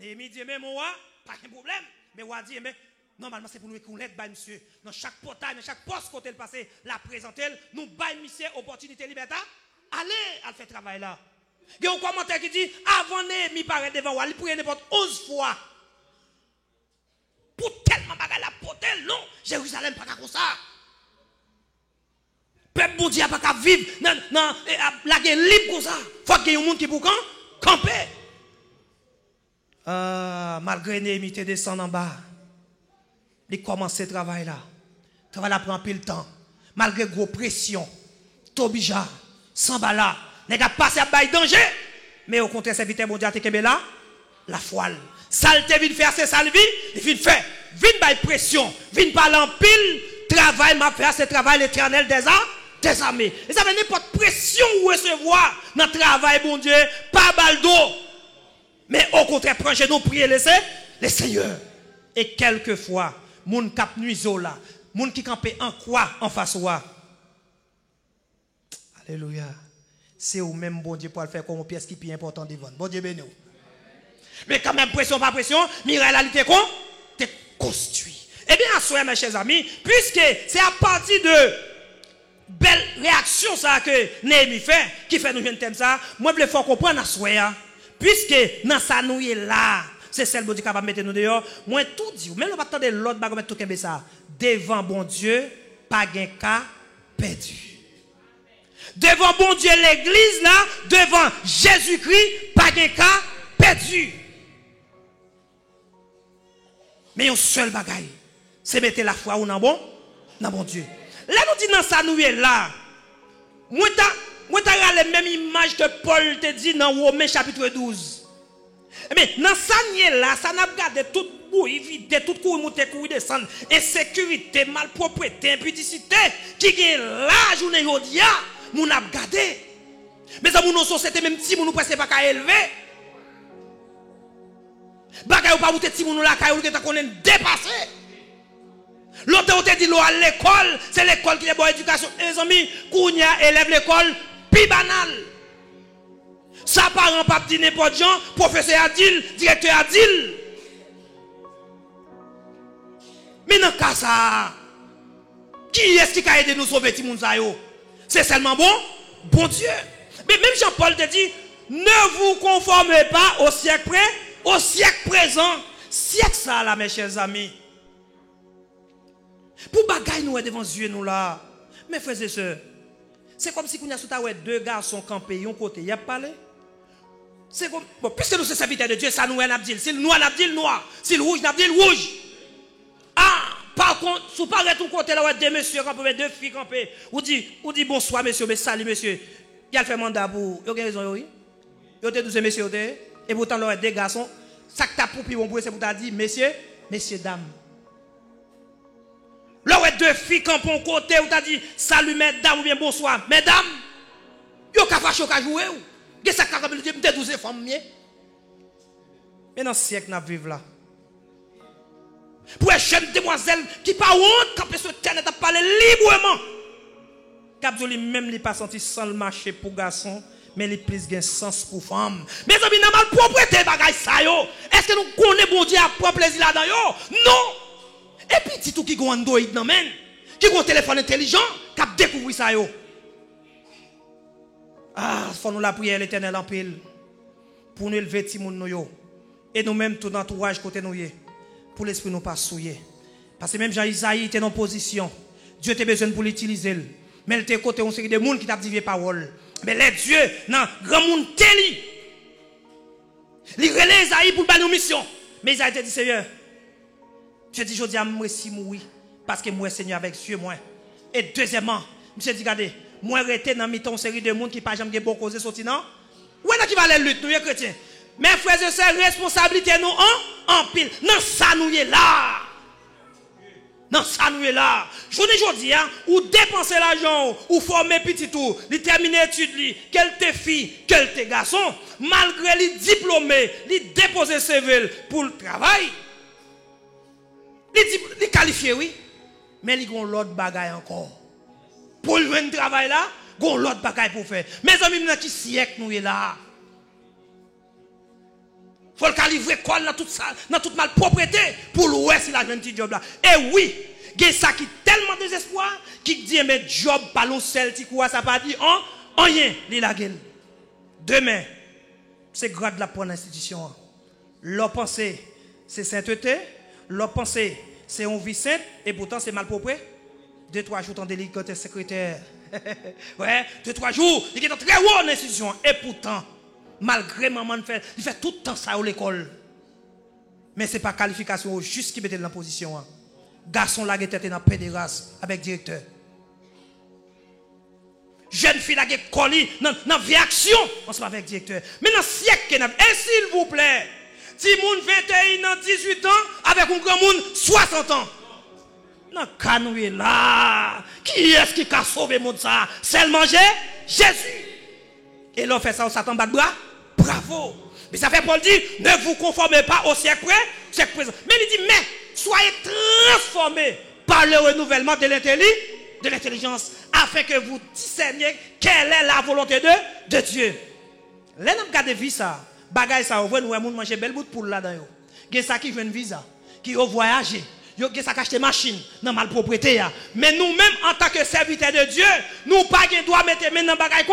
Et il dit, mais moi, pas de problème. Mais on dit, mais normalement, c'est pour nous écrire une lettre, monsieur. Dans chaque portail, dans chaque poste côté le passé, la présenter, nous bail monsieur opportunité liberté. Allez, elle fait travail là. Il y a un commentaire qui dit, avant Néhémie paraît devant moi, il pourrait n'importe 11 fois. Pour tellement bagarre la potel, non, Jérusalem pas comme ça. Peuple bon Dieu pas qu'à vivre non la guerre libre comme ça. Faut qu'il y ait un monde qui pour camper. Malgré Néhémie te descend en bas. Il commence ce travail là. Le travail là prend pile temps. Malgré gros pression, Tobija, Sambala, les gars passent à bail danger. Mais au contraire, c'est vite bon Dieu te là, la foile. Salte vient faire c'est salvi, il vient faire, vient bail pression, vient parler en pile, travail m'a fait ce travail l'éternel des armées. Et ça veut n'importe pression ou recevoir dans le travail bon Dieu, pas baldo. Mais au contraire, prends nous prier les seigneurs. Et quelquefois, moun kap nuiso là, moun qui campé en quoi en face wa. Alléluia. C'est au même bon Dieu pour le faire comme une pièce qui est plus importante devant. Bon Dieu béni. Mais quand même pression pas pression, Mirail t'es construit. Eh bien, à soi mes chers amis, puisque c'est à partir de belle réaction ça que Néhémie fait qui fait nous jeune thème ça, moi je veux faut comprendre à soi puisque dans ça nous est là. C'est celle qui est capable de mettre nous dehors. Moi, tout dit, même le pas de l'autre bague mettre tout ça. Devant bon Dieu, pas de cas perdu. Devant bon Dieu, l'église là, devant Jésus-Christ, pas de cas perdu. Mais un seul bagaille, c'est mettre la foi ou dans bon Dieu. Là, nous disons dans ça, nous est là. Moi, t'as la même image que Paul te dit dans Romains chapitre 12. Mais dans ça là, ça n'a pas gardé tout bouille vide, tout couille monter, couille descendre, insécurité, malpropreté, impudicité qui est là journée jodia, mon a gardé. Mais ça mon société même si mon nous presque pas qu'à élever. Bagay ou pas monter si mon la caille ou que qu'on est dépassé. L'autre on te dit à l'école, c'est l'école qui est bonne éducation. Les amis, kounya élève l'école pi banal. Ça parent pas dit n'importe gens, professeur a dit, directeur a dit. Mais dans cas ça, qui est-ce qui a aidé nous sauver ti moun sa yo? C'est seulement bon Dieu. Mais même Jean-Paul te dit, ne vous conformez pas au siècle présent, siècle ça là mes chers amis. Pour bagaille nous devant Dieu nous là. Mes frères et sœurs, c'est comme si nous avons deux garçons campés un côté, il y a parlé. C'est comme, bon, puisque nous sommes serviteurs de Dieu, ça nous est abdil. Si le noir n'a dit le noir, si le rouge n'a dit le rouge. Ah, par contre, si vous parlez de tout côté là, deux messieurs campés, deux filles campées, vous dites bonsoir monsieur, mais salut monsieur. Il a fait mandat pour, vous avez raison, oui. Vous avez 12 messieurs, et pourtant, il y a deux garçons. Ça que tu as pour puis c'est pour t'as dit, messieurs, dames. Là, il y a deux filles campées côté, vous t'as dit, salut mesdames ou bien bonsoir, mesdames. Vous avez fait un jouer. Qu'est-ce que ça a dit? Peut-être 12 femmes. Mais dans ce siècle, nous vivons là. Pour les jeunes demoiselles qui pas honte quand personne n'a parlé librement. Capzoli même n'est pas senti sans le marché pour garçon, mais les plus gain sens pour femme. Mais amis, n'a mal propriété bagay ça yo. Est-ce que nous connaissons bon Dieu à propre plaisir là dedans yo? Non. Et puis petit tout qui gon Android nan men, qui gon téléphone intelligent, cap découvrir ça yo. Ah, faut nous la prière l'Éternel en pile pour nous élever ti moun nou yo et nous même tout entourage côté nous yé pour l'esprit nous pas souiller parce que même Jean Isaïe était en position Dieu a besoin pour l'utiliser mais il était côté on série de monde qui t'a dit parole mais les dieux non grand monde teli li relè Isaïe pour faire une mission mais Isaïe te dit Seigneur je dis jodi a moi si mourir parce que moi Seigneur avec Dieu moi et deuxièmement monsieur dit regardez moi rester dans une série de monde qui pas jamais bon cause sorti non où est-ce qui va aller lutte nous les chrétiens mes frères et sœurs responsabilité nous en pile non ça nous est là non ça nous est là je dis hein ou dépenser l'argent ou former petit tout li terminer études li quel te fille quel te garçon malgré les diplômés li déposer CV pour le travail li qualifié oui mais li gon l'autre bagaille encore. Pour le travail là, gon l'autre bagaille pour faire. Mes amis, dans qui siècle nous est là? faut le livrer col dans toute ça, dans toute malpropreté pour louer si la jeune petit job là. Et oui, il y a ça qui tellement désespoir qui dit mais job pas l'on seul ti quoi ça pas dit rien li la gueule. Demain c'est grade la pour l'institution. Leur pensée c'est sainteté, leur pensée c'est une vie sainte et pourtant c'est malpropre. 2-3 jours en délicatesse secrétaire. Ouais, 2-3 jours, il est très haut dans l'institution et pourtant malgré maman il fait tout le temps ça à l'école. Mais ce n'est pas qualification juste qui mettait dans la position. Garçon là qui était dans pédérace avec directeur. Jeune fille là qui est collée dans vie action ensemble avec directeur. Mais dans le siècle, et s'il vous plaît, si moun 21 ans, 18 ans, avec un grand monde 60 ans. Non, canoué là, qui est-ce qui a sauvé le monde ça? C'est le manger? Jésus. Et l'on fait ça au Satan bat de bras? Bravo. Mais ça fait Paul dire, ne vous conformez pas au siècle présent. Mais il dit, mais soyez transformés par le renouvellement de l'intelligence, afin que vous discerniez quelle est la volonté de Dieu. Là, nous regardons vie ça. Bagay ça, vous voyez, nous manger belle bout pour là-dedans. Il y a ça qui veut une visa, qui ont voyagé. Il y a ça qui achète machine dans malpropreté. Mais nous-mêmes, en tant que serviteurs de Dieu, nous pas droit mettre main dans bagay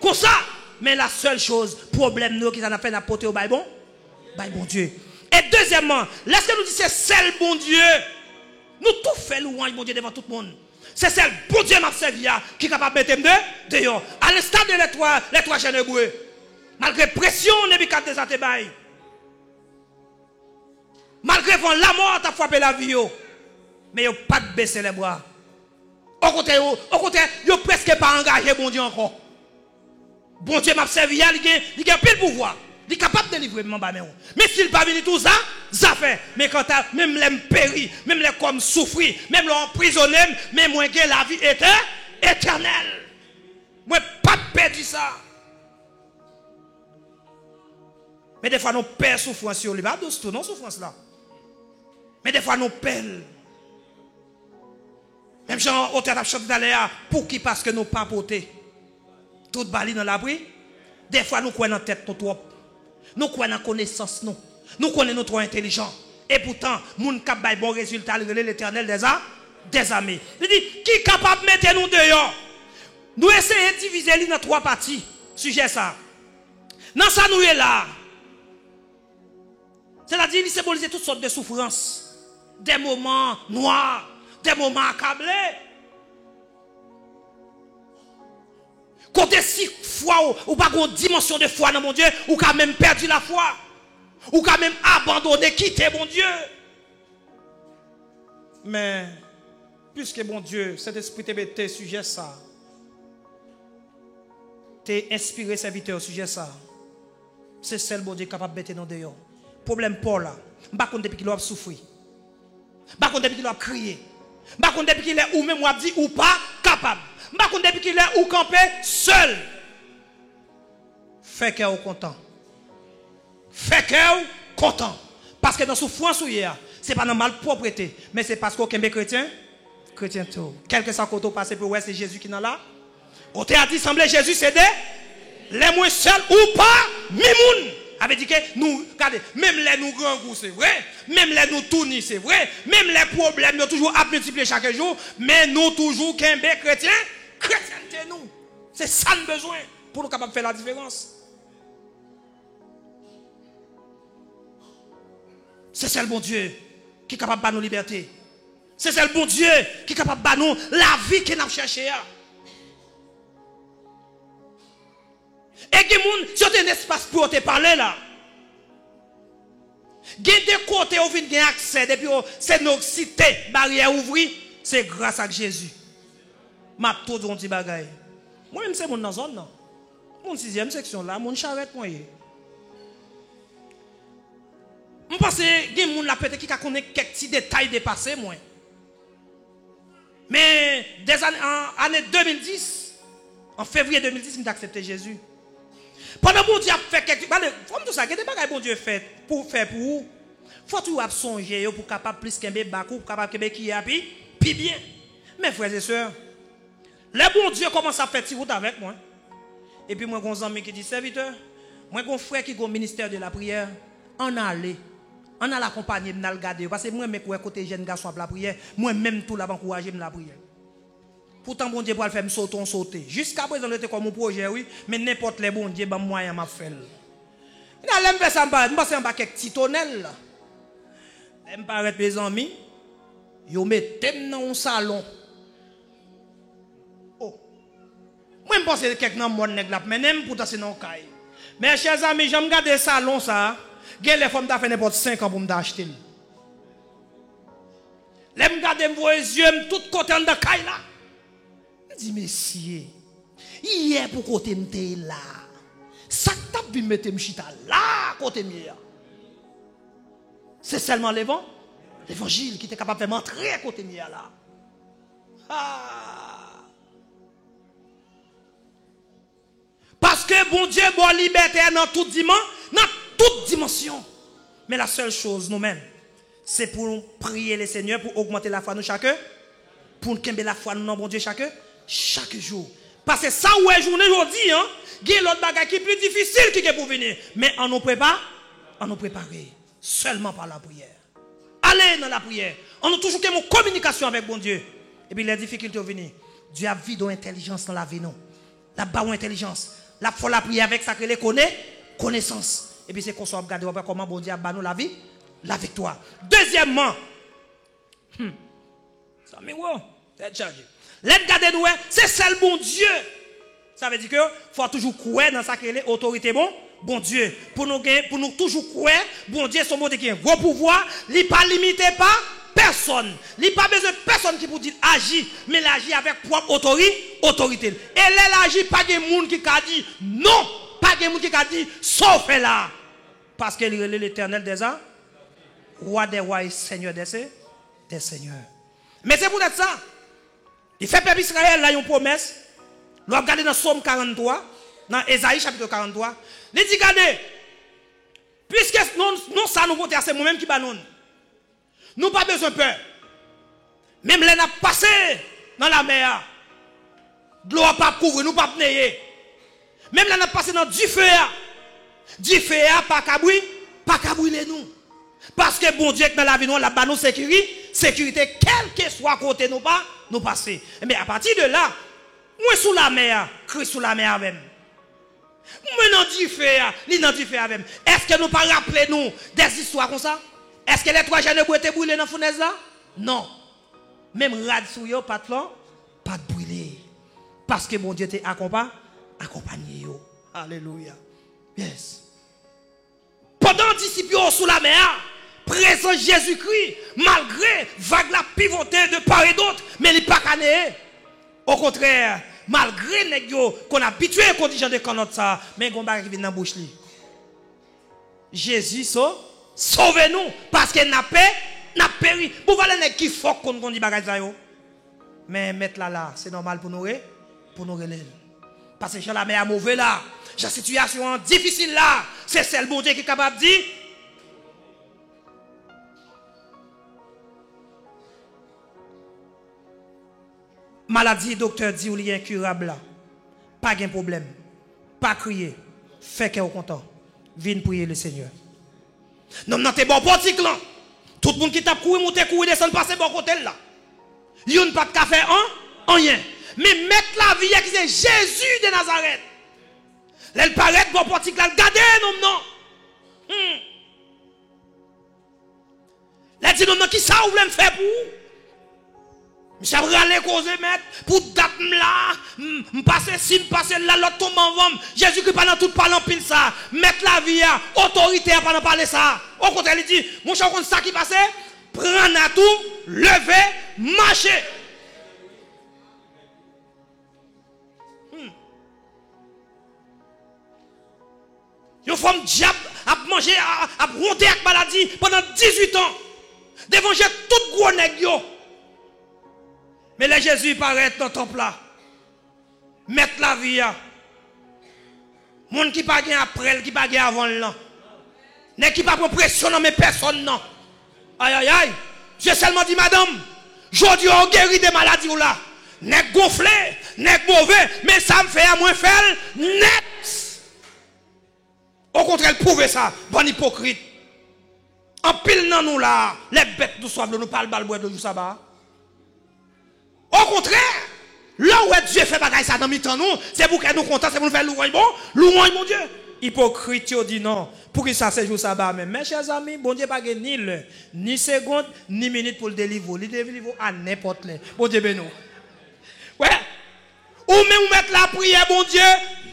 comme ça. Mais la seule chose, problème nous qui s'en a fait d'apporter au Bible, bon Dieu. Et deuxièmement, lorsque nous disons c'est seul bon Dieu, nous tout fait louange bon Dieu devant tout le monde. C'est seul bon Dieu m'a servi qui est capable de mettre dehors. À l'instar de les trois jeunes hébreux, malgré pression, Nebuchadnezzar te baille. Malgré la mort t'a frappé la vie, mais ils n'ont pas baissé les bras. Au contraire, ils n'ont presque pas engagé bon Dieu encore. Bon Dieu m'a servi, il a pile pouvoir. Il est capable de livrer mon bâton. Mais s'il pas venu tout ça, ça fait. Mais quand même les péri, même les comme souffrir, même les emprisonner, même moi que la vie était éternelle. Moi pas perdu ça. Mais des fois nous perdons souffrance sur lui, pas douce tout non souffrance là. Mais des fois nous perdons. Même Jean auteur a chanté d'aller pour qui parce que nous pas porté. Tout bali dans l'abri. Des fois nous croyons dans tête nous trop. Nous croyons dans connaissance nous. Nous connaissons trop intelligents. Et pourtant, moun kap bay bon résultat l'Éternel des armées. Il dit qui est capable de mettre nous dehors. Nous essayons de diviser dans 3 parties. Sujet ça. Dans ça nous est là. C'est-à-dire il symbolise toutes sortes de souffrances. Des moments noirs, des moments accablés. Côté 6 fois ou pas une dimension de foi dans mon Dieu, ou quand même perdu la foi, ou quand même abandonné, quitté mon Dieu. Mais puisque mon Dieu, cet esprit t'es sujet ça, t'es inspiré serviteur au sujet ça, c'est seul bon Dieu capable de mettre dans dehors. Problème Paul là, pas contre depuis qu'il a souffert, pas contre depuis qu'il a crié, pas contre depuis qu'il est ou même dit ou pas capable. Pas contre depuis qu'il est ou campé seul. Fait qu'elle est content. Fait qu'elle est content. Parce que dans souffrance ou hier, ce n'est pas dans malpropreté, mais c'est parce qu'on est chrétien. Chrétien tout. Quel que soit côté passé pour ouais, c'est Jésus qui est là. On t'a dit semblait Jésus c'est les moins seuls ou pas, mimoun. Avait dit que nous, regardez, même les nous grands goûts, c'est vrai, même les nous tournis, c'est vrai, même les problèmes, nous toujours à multiplier chaque jour, mais nous toujours qu'un chrétien, chrétienté nous. C'est ça le besoin pour nous capables de faire la différence. C'est ça le bon Dieu qui est capable de nous liberté. C'est ça le bon Dieu qui est capable de nous la vie qu'il a cherché. Et que moun, si on a un espace pour te parler là, il y a des côtés où on a accès, depuis c'est nos cités, barrières ouvertes, c'est grâce à Jésus. Ma tout dit petit bagaille. Moi-même, c'est mon dans zone là. Mon 6e section là, mon charrette, moi. Je pense que il y a des gens peut-être qui connaissent quelques petits détails dépassés, moi. Mais en année 2010, en février 2010, j'ai accepté Jésus. Pendant que bon Dieu a fait quelque chose, comme tout ça, il y a des bagages bon Dieu fait pour faire pour vous. Il faut toujours songer pour capable plus qu'un bébé, pour capable que qui a puis bien. Mes frères et sœurs, le bon Dieu commence à faire petit route avec moi. Et puis moi, j'ai un ami qui dit serviteur, moi, j'ai un frère qui a un ministère de la prière On allait. On a l'accompagner, on a le garder. Parce que moi, je suis côté jeune garçon pour la prière. Moi-même, tout là, encourager la prière. Pourtant, bon Dieu, pour le faire, sauter. Jusqu'à présent, j'étais comme mon projet, oui. Mais n'importe les bon Dieu, moyen m'a fait. Je ne fais ça, je passe un paquet de titonnelles. Je me paraît, mes amis, je mets dans un salon. Oh. Moi, je pense que quelqu'un dans mon nègre, mais même pour c'est dans le cas. Mais chers amis, j'aime garder le salon, ça. Les femmes ont fait n'importe 5 ans pour m'acheter. Les femmes ont les yeux tout côté de la caille là. Je dis, messieurs, hier pour côté m'te là. Ça t'a vu mettre m'chita là, côté mien. C'est seulement l'évangile qui était capable de m'entrer à côté mien là. Ah. Parce que bon Dieu, bon liberté dans toute dimension. Mais la seule chose nous-mêmes, c'est pour prier le Seigneur, pour augmenter la foi nous chacun, pour nous la foi nous non bon Dieu chaque jour. Parce que ça où est journée aujourd'hui, hein, il y a l'autre bagage qui est plus difficile qui est pour venir. Mais on nous prépare, seulement par la prière. Allez dans la prière. On a toujours une communication avec bon Dieu. Et puis les difficultés viennent. Dieu a vu de l'intelligence dans la vie nous. La bonne intelligence. La faut la prière avec ça que les connaissance. Et puis c'est qu'on soit regarder comment bon Dieu a nous la vie, la victoire. Deuxièmement, ça me wow, c'est chargé. Regarder nous, c'est seul bon Dieu. Ça veut dire que faut toujours croire dans ça que les autorités bon Dieu. Pour nous toujours croire, bon Dieu son mot qui est un gros pouvoir, il n'est pas limité par personne. Il n'y a pas besoin de personne qui vous dit agir, mais il agit avec propre autorité. Et elle agit pas de monde qui a dit non, pas de monde qui a dit sauf là. Parce qu'elle est l'éternel des arts, roi des rois et seigneur des seigneurs. Mais c'est pour être ça. Il fait peuple Israël là une promesse. Nous regardons dans Somme 43, dans Ésaïe chapitre 43. Il dit regardez, puisque non ça nous voter, c'est nous-mêmes qui banons. Nous pas besoin de peur. Même les n'a passé dans la mer. De l'eau pas couvrir, nous pas nayer. Même les n'a passé dans du feu. Du feu pas brûler nous. Parce que bon Dieu dans la vie nous la nous sécurité quel que soit côté nous pas nous passer. Mais à partir de là, moi sous la mer, Christ sous la mer même. Moi dans du feu, li dans du feu même. Est-ce que nous pas rappeler nous des histoires comme ça? Est-ce que les 3 jeunes ont été brûlés dans la fournaise là? Non. Même rad sou yo pas de brûler. Parce que bon Dieu t'a accompagné yo. Alléluia. Yes. Pendant disciples sous la mer, présent Jésus-Christ, malgré vague la pivoter de part et d'autre, mais il n'est pas cané. Au contraire, malgré les gens qu'on a habitué au contingent de canot ça, mais qu'on va qui vient dans la bouche. Jésus sauve-nous parce qu'il n'a péri. Vous voyez les qui faut qu'on dit bagage ça yo. Mais mettre là, c'est normal pour nous relayer. Parce que la mer mauvais là, la situation difficile là, c'est celle bon Dieu qui est capable de dire. Maladie, docteur dit ou li incurable là. Pas de problème. Pas crier. Fait que au content. Viens prier le Seigneur. Non, non, t'es bon portique là. Tout le monde qui t'a couru, monter, courir, descendre, passer bon côté là. Yon pas de café, rien. Mais mettre la vie qui c'est Jésus de Nazareth. Elle paraît bon portique là, regardez non. Elle dit non, qui ça vous voulez me faire pour vous? Je vais aller causer mettre pour date là, me passer si me passer là l'autre tombe en vente. Jésus qui parle dans tout parlant pile ça, mettre la vie à autorité à pas parler ça. Au contraire il dit mon cher ça qui passe, prendre à tout, lever, marcher. Une femme diable a mangé a ronté avec maladie pendant 18 ans. Devant j'ai tout gros nèg yo. Mais là, Jésus paraît dans le temple là. Mettre la vie. Monde qui pas gain après, qui pas gain avant là. N'est qui pas prendre pression dans mes personnes non. Aïe aïe aïe. J'ai seulement dit madame, aujourd'hui on guérit des maladies ou là. N'est gonflé, n'est mauvais, mais ça me fait à moins faire net. Au contraire, prouver ça, bon hypocrite. En pile dans nous là, les bêtes nous soif de nous parler bal boire de jour sabbat. Au contraire, là où Dieu fait bagaille ça dans mi-temps nous, c'est pour que nous contents, c'est pour nous faire louange mon Dieu. Hypocrite dit non, pour que ça c'est jour sabbat même. Mes chers amis, bon Dieu pas ni l'heure, ni seconde, ni minute pour le délivrer. Il délivre à n'importe l'heure. Bon Dieu béni. Ouais. Ou même vous mettre la prière, bon Dieu,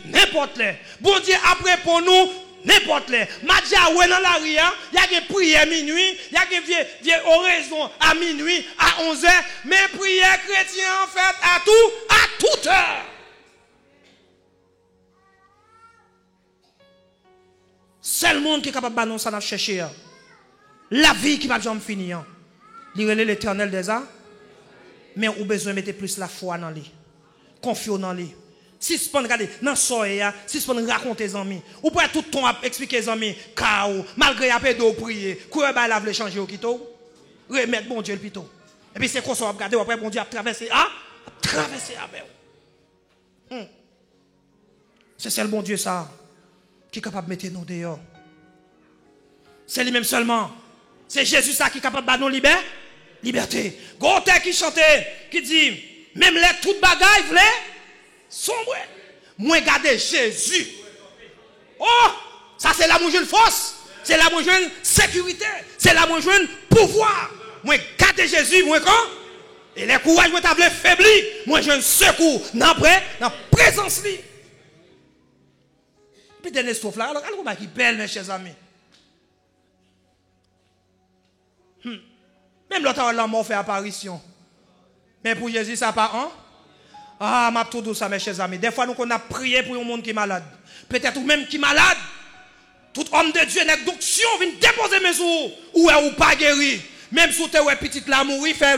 n'importe l'heure. Bon Dieu après pour nous, n'importe l'heure. Madja ouais dans la ria, il y a des prières minuit, il y a des vieux oraison à minuit, à 11h, mais prière chrétien en fait à toute heure. C'est le monde qui est capable d'annoncer ça, chercher. La vie qui va jamais finir. Il relève l'éternel des arts. Mais on a besoin de mettre plus la foi dans lui. Confiance dans lui. Si vous pouvez regarder dans le soir, si vous pouvez raconter les amis, ou pouvez tout le temps expliquer les amis, car malgré un peu de prier, quoi va la changer au quito, remettre bon Dieu le pito. Et puis c'est qu'on soit regarder après bon Dieu a traversé avec. C'est le bon Dieu ça qui est capable de mettre nous dehors. C'est lui-même seulement. C'est Jésus ça qui est capable de nous liberté. Gothé qui chantait, qui dit, même les toutes bagailles voulaient sombre. Moi garder Jésus. Oh, ça c'est la jeune force, c'est la jeune sécurité, c'est la jeune pouvoir. Moi garder Jésus, moi quand et les courage moi t'avais faibli, moi je secours dans présence li. Puis dernier souffle là, alors comment qui belle mes chers amis. Même l'autre la mort fait apparition. Mais pour Jésus ça pas hein? Ah, m'a tout douce ça mes chers amis. Des fois nous qu'on a prié pour un monde qui est malade. Peut-être ou même qui est malade. Tout homme de Dieu n'est d'onction vient déposer mes jours ou pas guéri. Même si tu es petite la mourir fait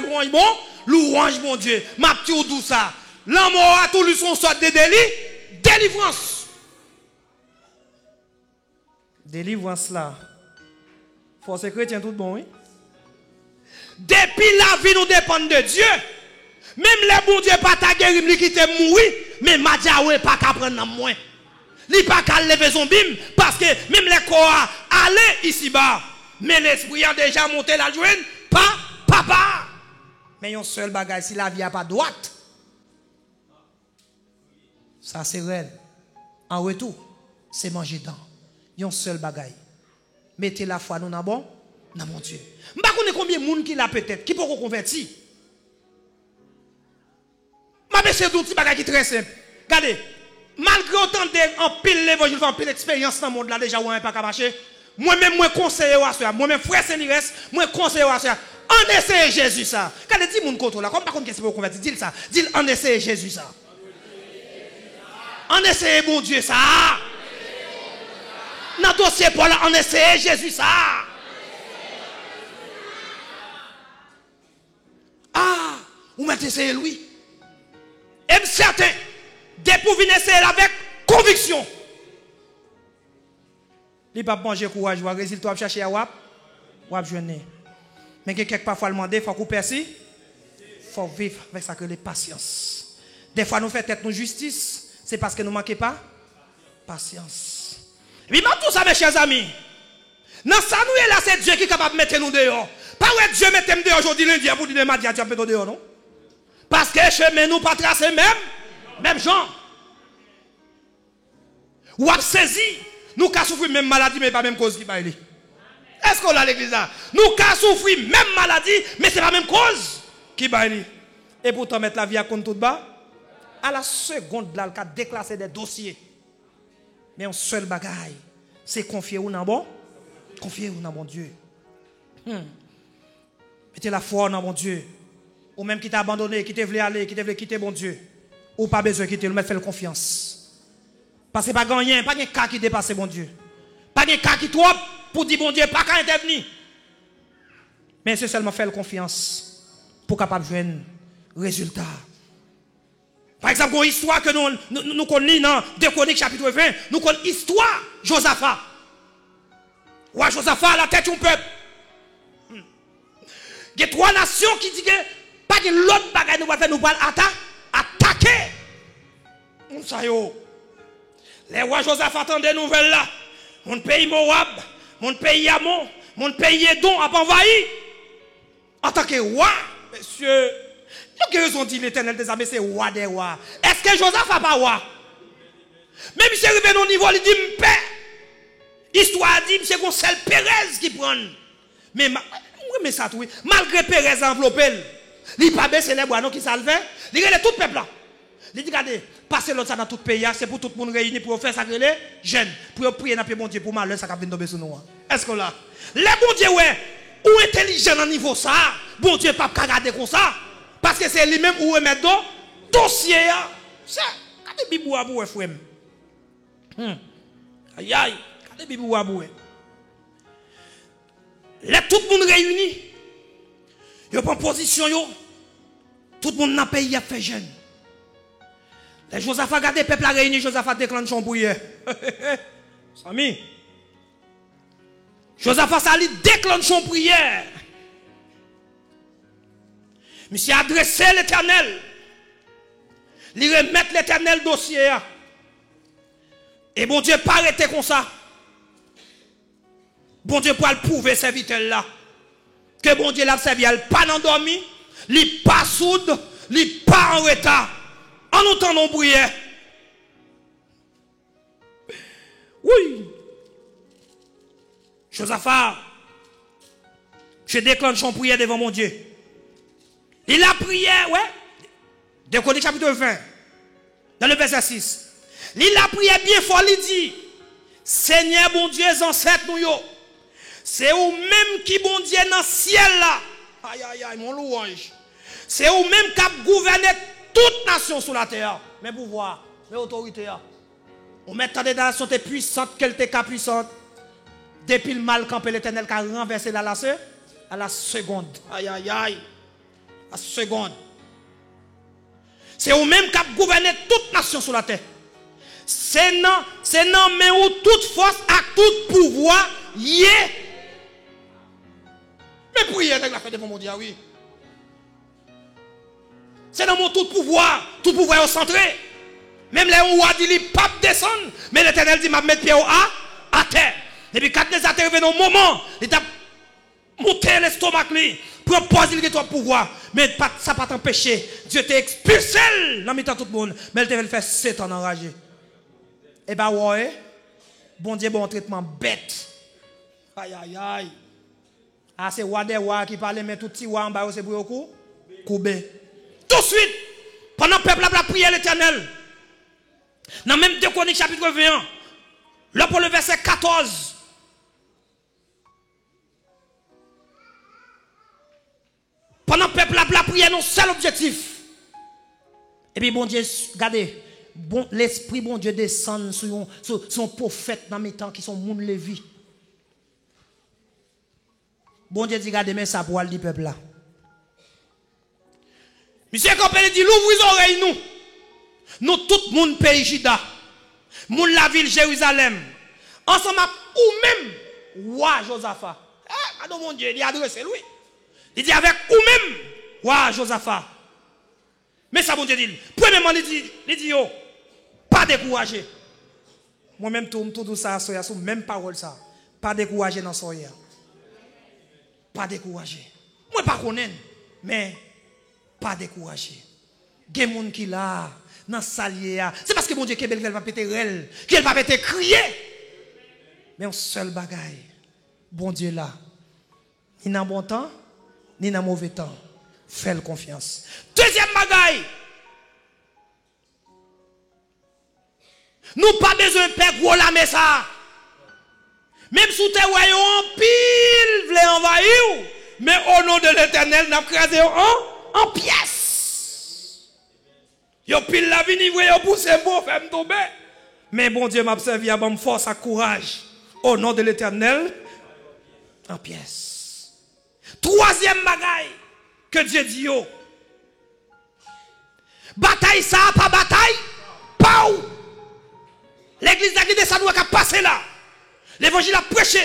louange mon Dieu. M'a tout douce ça. L'amour a tout lu son soit de délivrance. Délivrance là. Force chrétien tout bon oui. Depuis la vie nous dépend de Dieu. Même les bons dieux pas ta guérir, li qui te mourir, mais Madiawe pas qu'à prendre dans moi. Li pas qu'à lever son bim parce que même les corps aller ici bas, mais l'esprit a déjà monté la joine, pas papa. Mais un seul bagage si la vie a pas droite. Ça c'est réel. En retour, c'est manger dedans. Un seul bagage. Mettez la foi nous dans bon dans mon Dieu. M'pa connait combien de monde qui l'a peut-être qui peut convertir. Ma c'est un petit bagage qui est très simple. Regardez, malgré autant en pile l'évangile, en pile expérience dans le monde là déjà où on pas marcher. Moi-même moi conseiller à ça, moi-même frère Saint-Lires, moi conseiller à ça. On essaie Jésus ça. Regardez dis mon contrôle là, comme par contre qu'est-ce que vous convertir, dis ça. Dis on essaie Jésus ça. On essaie bon Dieu ça. Dans le dossier Paul on essaie Jésus ça. Ah, vous mettez essayé lui. Et certain, dès pour venir essayer avec conviction. Il ne peut pas manger courage, il résultat chercher à wap, wap jeûner. Mais quelqu'un parfois demander, il faut couper ici. Il faut vivre avec ça que les patience. Des fois nous faisons tête nous justice, c'est parce que nous ne manquons pas patience. Et puis tout ça mes chers amis. Dans ça nous là c'est Dieu qui est capable de mettre nous dehors. Pas ouais Dieu mette nous dehors aujourd'hui lundi pour dire mardi tu peux dehors non. Parce que chemin nous pas tracé même gens. Ou a saisi, nous ka souffrir même maladie mais pas même cause qui baille. Est-ce qu'on a l'église là? Nous ka souffrir même maladie mais c'est pas même cause qui baille. Et pourtant mettre la vie à compte tout bas à la seconde là le déclasser des dossiers. Mais un seul bagaille, c'est confier ou dans bon Dieu. Mettez la foi dans mon Dieu. Ou même qui t'a abandonné, qui t'a voulu aller, qui t'a voulu quitter mon Dieu. Ou pas besoin de quitter, mais faire confiance. Parce que pas gagner, pas de cas qui dépasse mon Dieu. Pas de cas qui trop pour dire bon Dieu, pas qu'à intervenir. Mais c'est seulement faire confiance pour capable de jouer un résultat. Par exemple, une histoire que nous connaissons dans 2 Chroniques chapitre 20, nous connaissons l'histoire de Josaphat. Ouais, Josaphat à la tête du peuple. Il y a 3 nations qui disent que pas de l'autre bagaille nous va faire nous attaquer. Les rois Josaphat attendent des nouvelles là. Mon pays Moab, mon pays Ammon, mon pays don a envahi. En tant que roi, monsieur, il y a raison dit l'Éternel des armées, c'est roi des rois. Est-ce que Joseph n'a pas roi? Même si arrivé au niveau, il dit, m'paix. Histoire dit, c'est qu'on seul Pérez qui prend. Mais ça, oui. Malgré Pérez enveloppé, il n'a pas baissé les bois, non, qui salve. Il a tout le peuple là. Il dit, regardez, passez l'autre ça dans tout le pays, c'est pour tout le monde réuni pour faire ça, les jeunes, pour prier dans le bon Dieu, pour malheur, ça va venir tomber sur nous. Est-ce que là? Les bon Dieu, ouais, ou intelligent à niveau ça, bon Dieu, pas regarder comme ça, parce que c'est lui-même où remettre dans dossier. C'est, regardez, Bibou Abou, frère. Aïe, aïe, regardez, Bibou Abou. Là, tout le monde réuni, il prend position, tout le monde dans le pays a fait jeune. Les Josaph a gardé le peuple a réuni, Josaph a déclenché son bouillet. Sami. Josaph a sali déclenché son prière. Monsieur a adressé l'Éternel. Il remet l'Éternel dossier. Et bon Dieu pas arrêté comme ça. Bon Dieu pour le prouver serviteur là. Que bon Dieu l'a servi, il pas endormi, il pas soude, il pas en retard. En entendant prière. Oui. Josaphat, je déclenche son prière devant mon Dieu. Il a prié, ouais. De Chroniques chapitre 20, dans le verset 6. Il a prié bien fort, il dit, Seigneur bon Dieu, ancêtre nous yo. C'est vous même qui bon Dieu dans le ciel là. Aïe aïe aïe, mon louange. C'est vous même qui a gouverné toute nation sur la terre. Mais pouvoir, mais autorité. On met tant de nations puissantes qu'elle était puissante. Depuis le mal campé l'Éternel qui a renversé la à la seconde. Aïe aïe aïe. La seconde. C'est vous même qui a gouverné toute nation sur la terre. C'est non, mais où toute force à tout pouvoir y est. Mais prière avec la fête devant mon Dieu, oui. C'est dans mon tout pouvoir est au centre. Même les rois disent, les papes descendent, mais l'Éternel dit, m'a mettre pied à terre. Et puis quand les arrivé dans le moment, il a monté l'estomac, pour poser le pouvoir. Mais ça n'a pas t'empêché. Dieu t'a expulsé dans le temps tout le monde. Mais il t'a fait 7 ans enragé. Et bien, ouais, bon Dieu, bon traitement bête. Aïe, aïe, aïe. Ah, c'est roi des rois qui parle, mais tout petit roi en bas, c'est pour le coup. Coubé. Tout de suite, pendant que le peuple a prié l'Éternel, dans même 2 Chroniques chapitre 21, là pour le verset 14, pendant que le peuple a prié, non seul objectif. Et puis bon Dieu, regardez, bon, l'Esprit bon Dieu descend sur son prophète dans mes temps qui sont moun Lévi. Bon Dieu dit, regardez, mais ça pour le peuple là. Monsieur Compagnie dit, l'ouvre les oreilles nous. Nous tout le monde pays Juda. Moun la ville Jérusalem. Ensemble ou même roi Josaphat. Pardon mon Dieu, il a adressé lui. Il dit avec ou même roi Josaphat. Mais ça bon Dieu dit, premièrement il dit yo, pas décourager. Moi-même tout ça sur même parole ça. Pas décourager dans soya. Pas décourager. Moi pas connaître mais pas décourager. Il y a des gens qui là dans salier. C'est parce que mon Dieu qu'elle va péter elle, qu'elle va péter crier. Mais un seul bagaille. Bon Dieu là. Ni dans bon temps, ni dans mauvais temps. Fais confiance. Deuxième bagaille. Nous pas besoin de faire gros la mais ça. Même si tu es en pile, vous envahir, mais au nom de l'Éternel, nous avons crasé en pièces. Yo pile la vie, yo pousse bon, fait me tomber. Mais bon Dieu m'a servi à bonne force, à courage. Au nom de l'Éternel, en pièces. Troisième bagaille que Dieu dit yo. Bataille ça, pas bataille, pas où. L'église de ça doit passer là. L'évangile a prêché.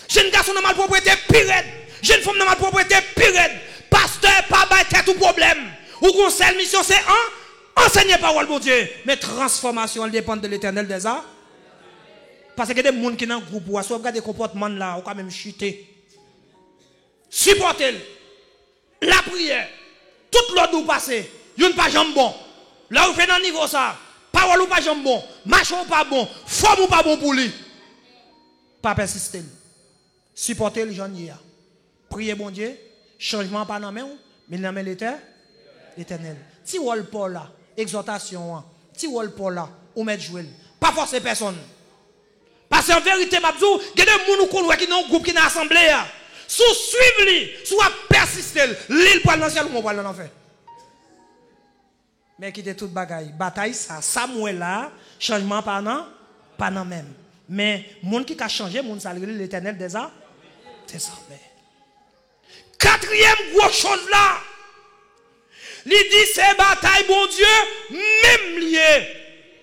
Jeune garçon dans ma propriété pire. Jeune femme dans ma propriété pire. Pasteur, pas battre tout problème. Ou conseil mission c'est enseigner parole bon Dieu. Mais transformation elle dépend de l'Éternel des arts. Parce que des gens qui sont dans le groupe, ou soit des comportements là, ou quand même chuter. Supportez-le. La prière. Tout l'autre vous passez. Yon pas jambon. Là vous faites dans niveau ça. Parole ou pas jambon. Marche ou pas bon. Forme ou pas bon pour lui. Pas persister. Supportez le jeune. Priez bon Dieu. Changement pas dans main. Mais dans main l'éternel. Si vous avez pas là. Exhortation. Si vous avez pas là. Ou mettre jouer. Pas forcer personne. Parce qu'en vérité, Mabzou, il y a des gens qui ont un groupe qui est assemblé. Sous suivre, sous persister, l'île pour l'enfer ou pour l'enfer. Mais qui était toute bagaille. Bataille, ça, Samuel là, changement pas non même. Mais monde qui a changé, monde ça l'éternel des arts, c'est ça. Quatrième grosse chose là, il dit c'est bataille, bon Dieu, même lié.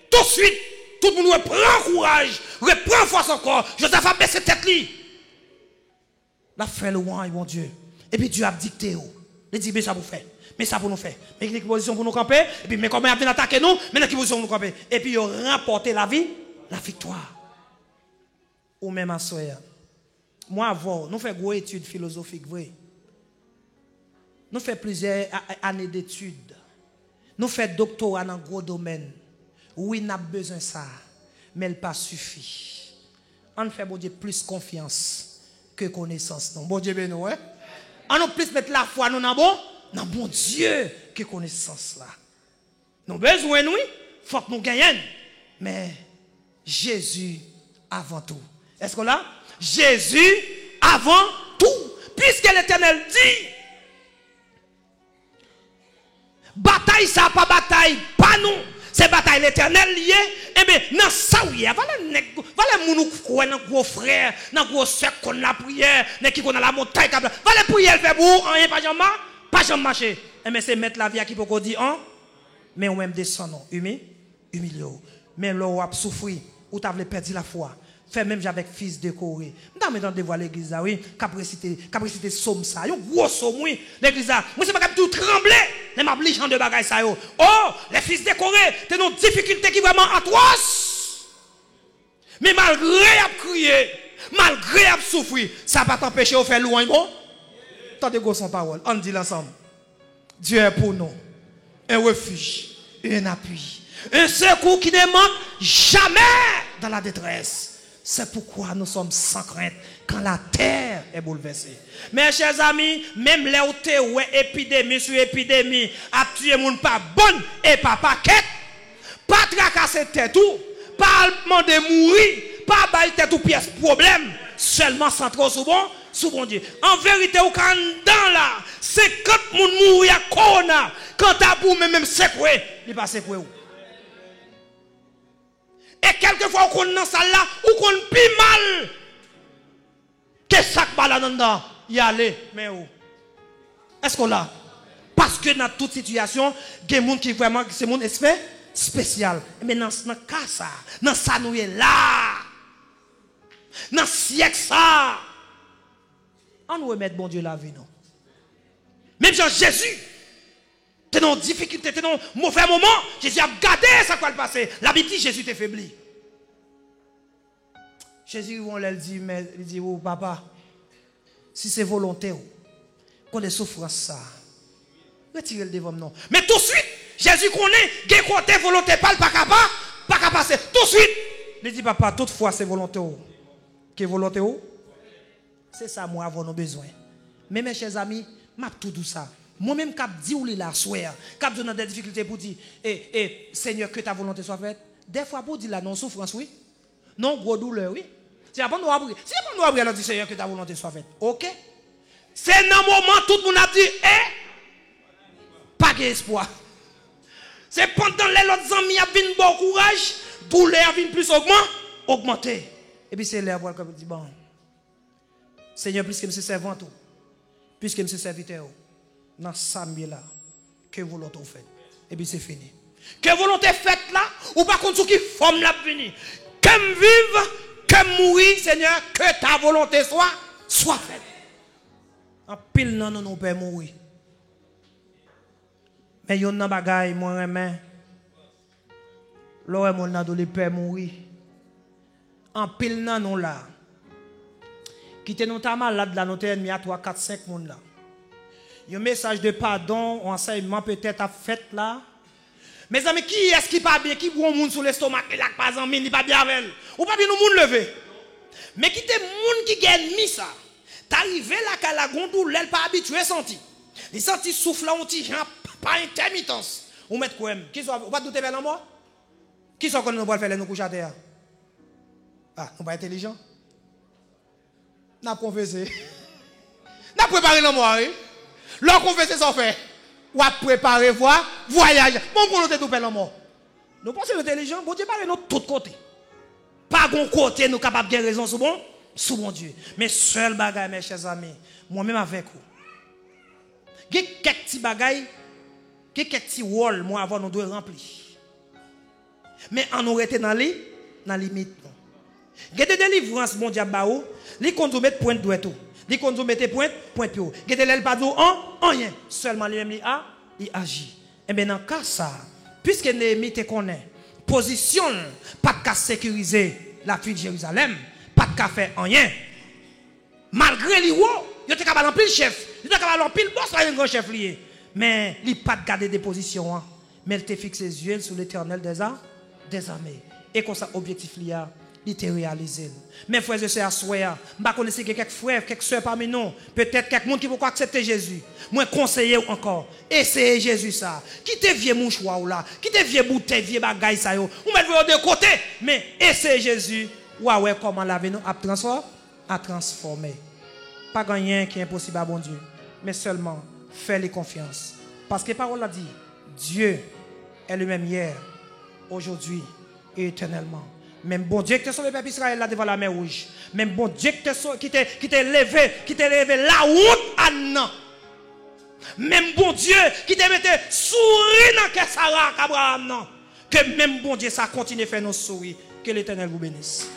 Tout de suite, tout le monde reprend courage, reprend force encore. Joseph a baissé tête li. La fait le roi, mon Dieu. Et puis Dieu a dicté. Il dit, mais ça vous fait. Mais ça pour nous faire. Mais quelle position pour nous camper. Et puis, mais comment il a venu attaquer nous. Mais quelle position pour nous camper. Et puis, il a remporté la vie, la victoire. Ou même à soi. Moi, avant, nous faisons gros études philosophiques, vrai. Nous faisons plusieurs années d'études. Nous faisons doctorat dans un gros domaine. Oui, nous avons besoin de ça. Mais il pas suffit. On fait, bon Dieu, plus confiance que connaissance. Non. Bon Dieu, ben nous, hein? On plus mettre la foi nous dans bon Dieu que connaissance là. Nous besoin nous, faut que nous gagnions. Mais Jésus avant tout. Est-ce que là? Jésus avant tout. Puisque l'Éternel dit, bataille ça pas bataille, pas nous. C'est bataille l'éternel lié. Eh bien, dans ça, oui, voilà mon gros frère, dans gros sœur qu'on la prière, dans qui qu'on a la montagne, voilà prière, elle fait pour, rien, pas jamais marcher. Eh bien, c'est mettre la vie à qui peut dire, hein? Mais on même descend, humilié. Mais là, on a souffert, ou tu as perdu la foi. Fait même avec fils décoré. Nous avons devant l'église, oui, capacité somme ça, un gros somme, oui, l'église, moi, c'est pas tout trembler, les m'obligeant de bagaille ça, oh, les fils décorés, t'es une difficulté qui vraiment atroce. Mais malgré à crier, malgré à souffrir, ça va pas t'empêcher de faire loin, bon? Tant de gros son parole, on dit l'ensemble. Dieu est pour nous, un refuge, un appui, un secours qui ne manque jamais dans la détresse. C'est pourquoi nous sommes sans crainte quand la terre est bouleversée. Mes chers amis, même les où épidémie sur épidémie, a tué mon pas bonne et pas paquet, pas tracasser tête tout, pas demander mourir, pas bailler tête ou pièce problème, seulement centrer sous bon Dieu. En vérité, au quand dans là, 50 moun mourir à corona, quand t'as pour même secouer, il pas secouer ou. Et quelquefois, on est dans ça là, ou qu'on pis mal. Qu'est-ce que ça va là-dedans? Y aller, mais où? Est-ce qu'on l'a? Parce que dans toute situation, il y a des gens qui vraiment, c'est mon esprit spécial. Mais dans ce cas, ça, dans ça, nous est là. Dans ce siècle, ça. On nous remet, bon Dieu, la vie, non? Même Jean Jésus. T'es dans difficulté, t'es dans mauvais moment. Jésus a gardé ça quoi le passé. La Bible dit Jésus t'est faibli. Jésus on lui dit mais il dit oh papa si c'est volontaire qu'on des souffrances ça. Retirez le devant non. Mais tout de suite Jésus connaît quel côté volonté pas capable passer. Tout de suite il dit papa toutefois c'est volonté qui est volonté c'est ça moi avoir nos besoins. Mais mes chers amis m'a tout ça. Moi-même, quand je dis ou là, soir, quand je des difficultés pour dire, Seigneur, que ta volonté soit faite, des fois pour dire là, non souffrance, oui. Non gros douleur, oui. C'est pas nous abrir. C'est pas nous abrir, dit Seigneur, que ta volonté soit faite. Ok? C'est dans le moment tout le monde a dit, pas d'espoir. C'est pendant les autres amis a vu bon courage, douleur a vu plus augmenter. Et puis c'est l'air comme dit, bon, Seigneur, puisque je suis servant, puisque je suis serviteur, dans ça là que volonté fait et puis c'est fini que volonté faite là ou pas contre qui forme la venir que vive que mourir Seigneur que ta volonté soit faite en pile non nous peut mourir mais yon nan bagay moi remen l'aurait mon nan do le peut mourir en pile nan nous là qui était non malade là, nous ennemi à 3, 4, 5 monde là. Un message de pardon, un enseignement peut-être à fait là. Mes amis, qui est-ce qui pas bien, qui prend monde sur l'estomac, et là pas en mine, il pas bien avec. Ou pas bien nous monde lever. Mais qui te monde qui gagne mis ça. T'arrives là qu'à la gondole, elle pas habitué senti. Il senti souffle là on petit pas intermittence. Ou mettre quoi même. Qui soit pas douter vers moi? Qui sont qu'on nous va faire nous coucher à terre? Ah, on pas intelligent. N'a confessé. N'a préparé le moi. L'on confessé sans faire. Ou à préparer voyage. Bon pour nous te douper le mort. Nous pensons intelligent, bon Dieu parle nous tout côté. Pas bon côté nous capable de raison sous bon Dieu. Mais seul bagaille mes chers amis, moi-même avec vous. Il y a quelques petits bagailles, quelques petits rôles moi avant nous devons remplir. Mais on aurait été dans les limites. Il y a des délivrances bon Dieu baou, les conduits mettre point de tout. Les conduits mettre point pio. Il y a des pas en rien, seulement les mêmes il agit. Et bien dans le cas ça, puisque Néhémie te connaît, position pas de sécuriser la ville de Jérusalem, pas de faire rien. Malgré lui, il était capable de chef, il était capable de pile boss un grand chef lié. Mais il n'a pas de garder des positions, mais il te fixe les yeux sur l'Éternel des armées. Et comme ça objectif lié, il te réalisé. Mes frères et sœurs, à soir, je connais quelques frères, quelques sœurs parmi nous, peut-être quelqu'un qui peut accepter Jésus. Moi conseiller encore, essayez Jésus ça. Quittez vieux mouchoir là, quittez vieux bouteille, vieux bagaille ça yo. Ou mettez de côté, mais essayez Jésus. Ouais comment laver nous à transformer. Pas rien qui est impossible à bon Dieu, mais seulement fais-lui confiance. Parce que la parole a dit, Dieu est le même hier, aujourd'hui et éternellement. Même bon Dieu qui t'a sauvé le peuple Israël là devant la mer rouge. Même bon Dieu qui t'a levé la route à non. Même bon Dieu qui t'a mis sourire dans que Sarah Abraham non. Que même bon Dieu ça continue à faire nos sourires. Que l'Éternel vous bénisse.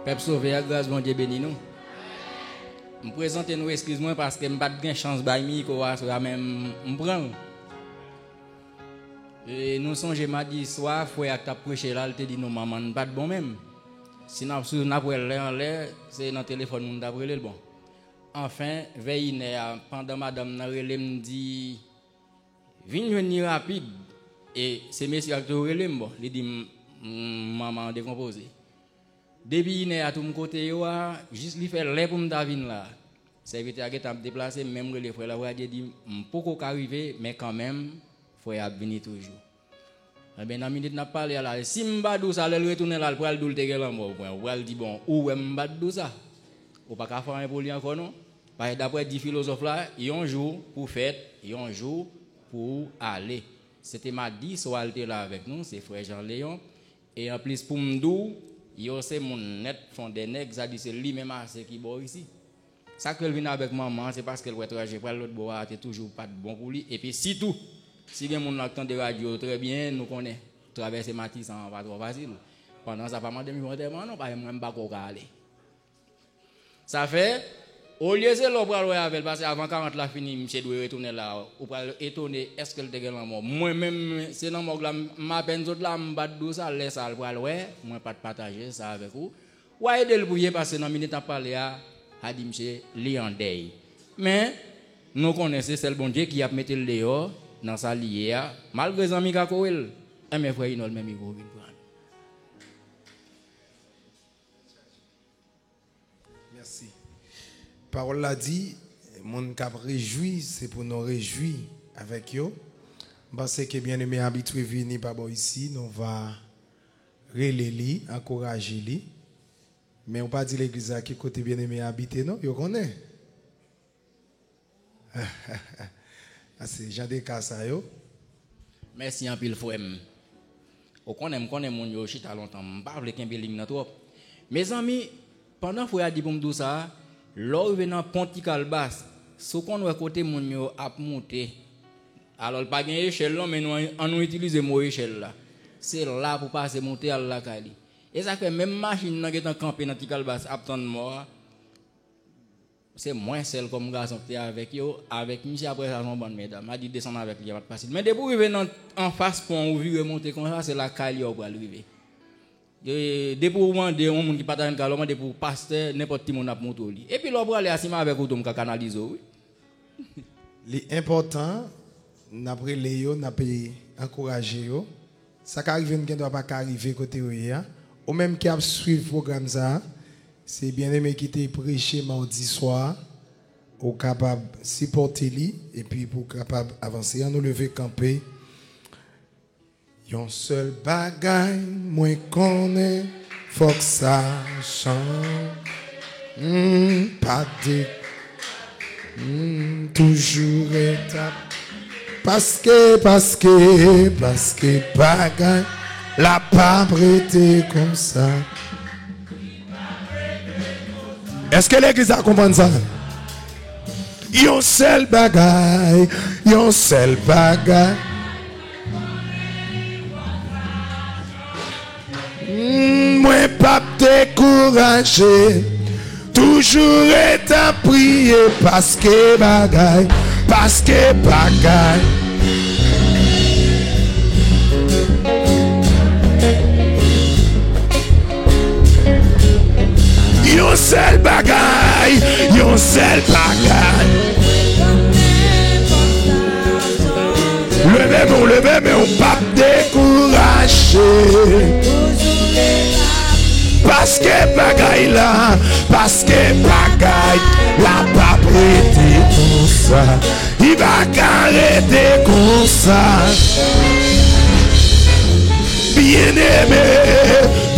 Peuple sauvé, à grâce, bon Dieu béni nous. Je me présente nous, excuse-moi, parce que je n'ai pas de chance de qu'on même prendre. Et nous sommes mardi soir, frère qui a prêché là, il te dit non, maman, pas de bon même. Si nous avons l'air, c'est dans le téléphone, nous avons le bon. Enfin, veille, pendant madame Narele me dit, viens venir rapide. Et c'est monsieur qui a relé, bon, il dit, maman, décomposé. Depuis il est à tout mon côté, juste lui faire l'air pour me daviner là. Serviteur a déplacé, même les frères là, dit, pourquoi arriver, mais quand même, il faut venir toujours. Eh bien, dans la minute, n'a parlé là. Si m'badou ça, le retourner là, pour le doule te là, pour le dire bon, où est m'badou ça? Ou pas qu'à faire un poli encore non? Parce que d'après 10 philosophes là, il y a un jour pour fête, il y a un jour pour aller. C'était mardi, soit elle était là avec nous, c'est frère Jean-Léon. Et en plus, pour m'dou, yo c'est mon net fond des nègres, ça dit c'est lui-même assez qui boit ici. Ça qu'elle vient avec maman, c'est parce qu'elle va trajet pour l'autre bois, c'est toujours pas de bon pour lui. Et puis si tout, si il y a mon accent de radio très bien, nous connaissons. Traverser Matisse en pas trop facile. Pendant ça, pas mal de mi-montement, non, pas même pas qu'on aller. Ça fait, au lieu de l'obra avec, parce qu'avant 40 la fini, monsieur doit retourner là, ou pas étonner, est-ce qu'elle te gagne mort. Moi-même, c'est dans mon glam, ma peine d'autre là, m'badou ça, laisse ça, pour aller, moi pas de partager ça avec vous. Ou aider le bouiller, parce que dans minute à parler à dit monsieur, li en deuil. Mais, nous connaissons, c'est le bon Dieu qui a mis le dehors, dans sa liée, malgré les amis qui et mes frères, ils n'ont le même micro. Merci. Parole l'a dit, mon cap réjoui, c'est pour nous réjouir avec eux. Parce que bien aimé habitué venir par ici, nous va relayer, encourager lui. Mais on pas dit l'église à qui côté bien aimé habiter non, vous connaissez. C'est Jean de Cassa yo. Merci un pile frère. On connaît mon yo chita longtemps, pas le kembe ligne trop. Mes amis, pendant que a dit pour me dire ça, lors venant Ponti Calbas, ce qu'on voit côté mon yo a monté. Alors pas gain échelle mais nous utiliser mon échelle là. C'est là pour passer monter à la Kali. Et ça fait même machine qui est campé dans Calbas attendre moi. c'est moins celle comme garçon qui avec yo avec monsieur après ça son bonne mesdames m'a dit descendre avec lui pas facile mais depuis arriver en face pont ou vu remonter comme ça c'est la caille pour arriver depuis pour demander un monde qui partage calme demander pour pasteur n'importe qui monde a monter lui et puis l'autre aller assis avec autom ka canaliser oui l'important n'après Léo n'a pas encourager yo ça qui arrive ne doit pas arriver côté là ou même qui a suivre programme ça. C'est bien aimé qui t'a prêché mardi soir, au capable supporter lui et puis pour capable avancer, à nous lever camper. Yon seul bagaille, moi connais, faut que ça change. Pas de toujours étape. Parce que bagaille, la pas prêté comme ça. Est-ce que l'église a compris ça? Yon seul bagaille. Moi pas découragé. Toujours est à prier parce que bagaille. Yon seul bagaille. Levez, mais on pas décourager. Parce que bagaille la pas prêté comme ça. Il va arrêter comme ça.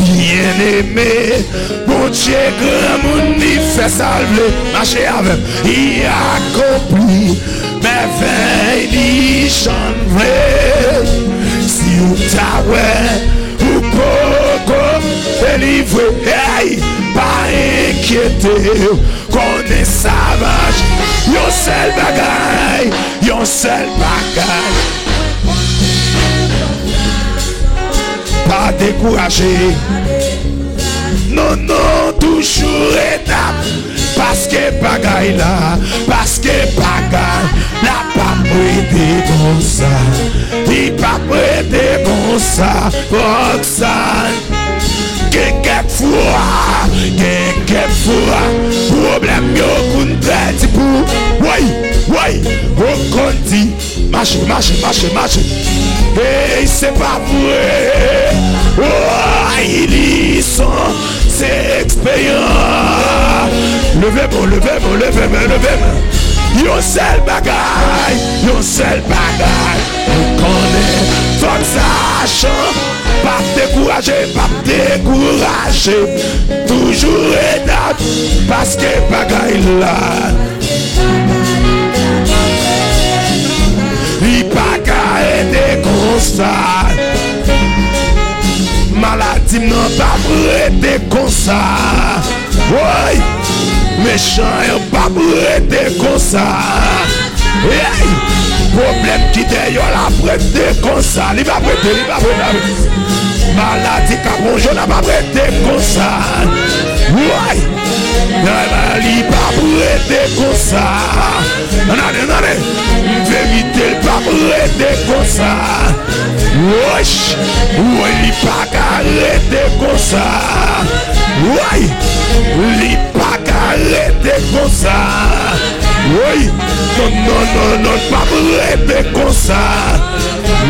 Bien-aimé, mon Dieu, grand monde, il fait salver, marcher avec, il accomplit, merveille, il chante, si vous t'avez, ou poco, délivré, hey, pas inquiété, qu'on est savage, yon seul bagaille. Pas découragé. Non, toujours étape. Parce que bagaille la pas prêté comme ça. Il pas prêté comme ça. Roxane, quelquefois, problème yo koun petit pour. Oui, on conti. Marche. Hey, c'est pas vrai. Oh, ils sont, c'est expérience. Levez-moi. Yon seul bagaille. On connaît, faut que ça change. Pas décourager. Toujours étape. Parce que bagaille là. Il pas qu'à aider comme ça. Maladie non pas prêté comme ça. Oui, méchant yon pas prêté comme ça. Hey, problème qui d'ailleurs la prêté comme ça. Il va prêter. Maladie capon n'a pas prêté comme ça. Oui, il pas prêté comme ça. Non. Vérité, il pas prêté comme ça. Wesh, il pas arrêté comme ça. Oui, il pas arrêté comme ça. Oui, non, pas prêté comme ça.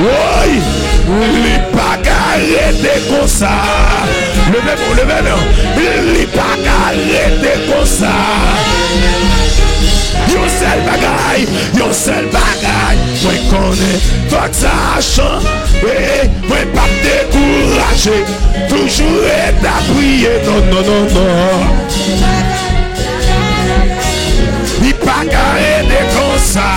Oui, il pas arrêté comme ça. Levez-moi, il pas arrêté comme ça. Yon seul bagaille, moi connais, faut que ça change, moi pas décourager, toujours être à prier, non. Il pas carré de comme ça.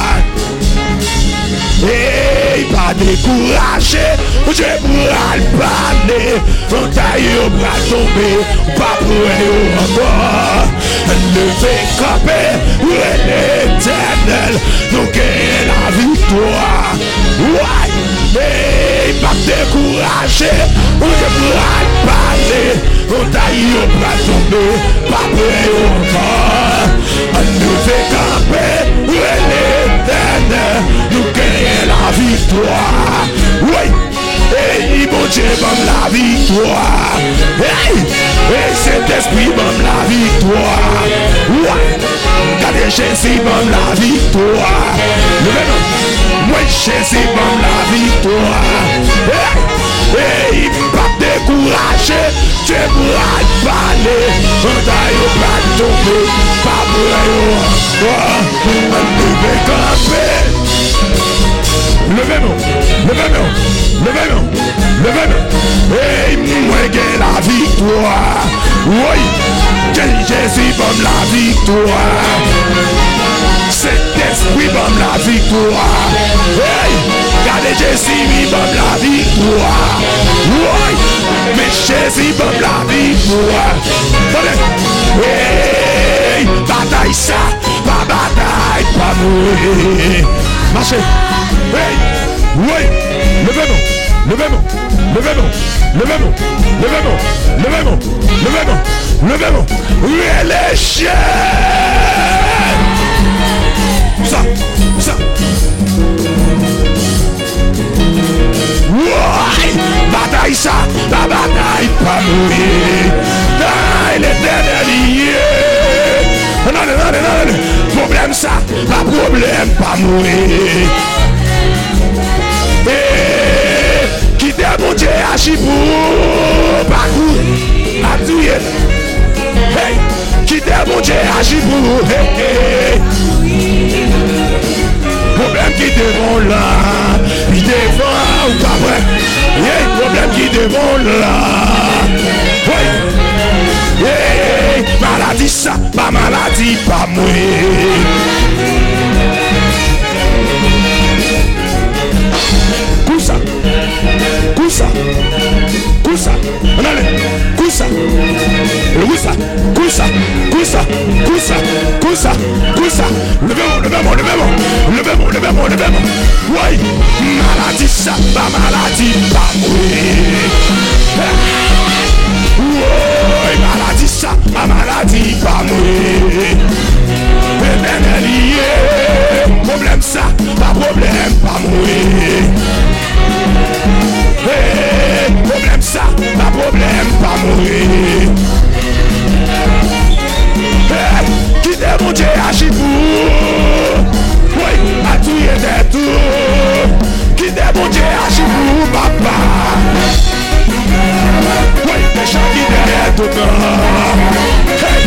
Hey, pas découragé, je pourrais le parler. On taille au bras tombé, pas pour encore. Levé campé, où est l'éternel, nous gagnons la victoire. Ouais, hey, pas découragé, je pourrais le parler. On taille au bras tombé, pas pour encore. nous fait camper, l'éternel, nous gagnons la victoire. Oui, et mon Dieu, donne la victoire. Hey, et cet esprit donne la victoire. Ouais, regardez Jésus donne la victoire. Moi, Jésus donne la victoire. Hey, il ne pas décourager, tu pourras te parler. On t'a tomber, pas pour on devait camper. Levez-nous. Et moi j'ai la victoire. Oui, Jésus donne la victoire. Cet esprit donne la victoire. Hey, regardez Jésus, il donne la victoire. Oui, mais Jésus donne la victoire. Hey, bataille ça, pas bataille, pas mourir. Marchez. Hey, oui, levez-nous. Oui, les chiens. Ça. Oui, bataille ça, la bataille pas mourir. L'éternel lié. Non. Problème ça, pas problème pas mourir. Quittez mon Dieu à Chibou, parcours, à tuer. Hey, quittez mon Dieu à Chibou. Hey. Problème qui devant là, il devant ou pas vrai. Hey, problème qui devant là. Oui. Hey, maladie ça, pas maladie, pas moi. Levez-moi. Oui, maladie ça, pas maladie, pas mourir. Oui, maladie ça, pas maladie, pas mourir. Éternel lié, problème ça, pas problème, pas mourir. Hey, problème ça, pas problème, pas mourir. Hey, quittez mon Dieu à Chibou. Oui, à tout y est tout. Quittez mon Dieu à Chibou, papa. Oui, les gens qui derrière tout le monde. Hey,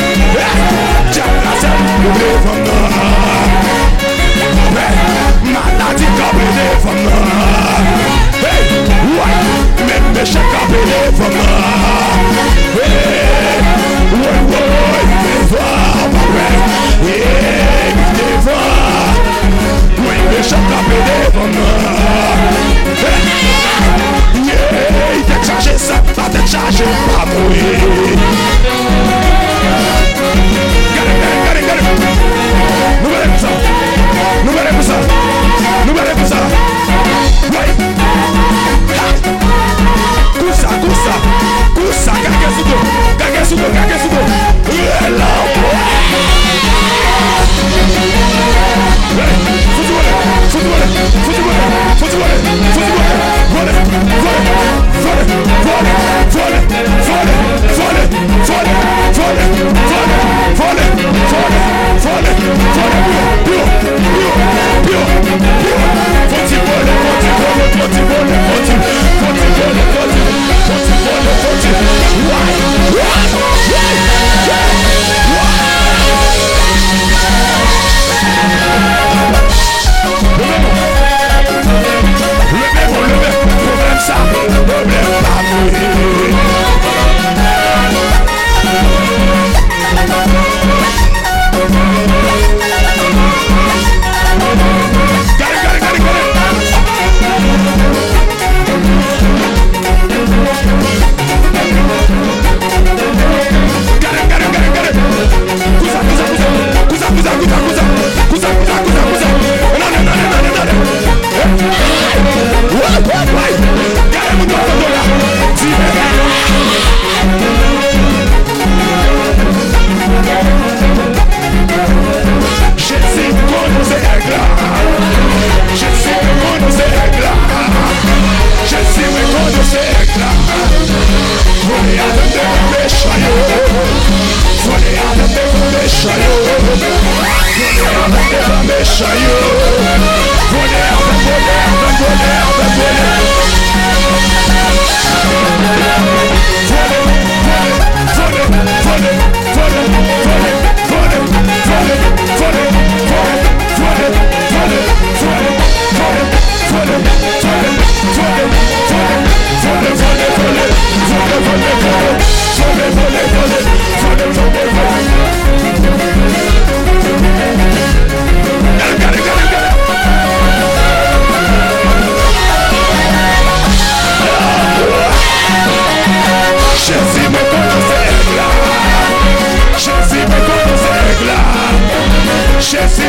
tiens la scène, le devant. Maladie comme le devant. Hey, ouais, même mes chèques comme le devant. Hey, ouais, devant, hey, devant. Oui, mes chèques comme le devant. Hey, t'es chargé ça, pas t'es chargé, pas mourir. Got it.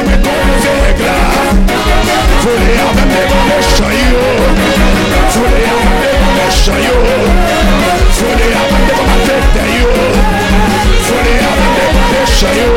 mes collègues là. Voulez avec mes chaillots. Voulez avec mes chaillots. Voulez avec mes chaillots. Voulez avec mes chaillots.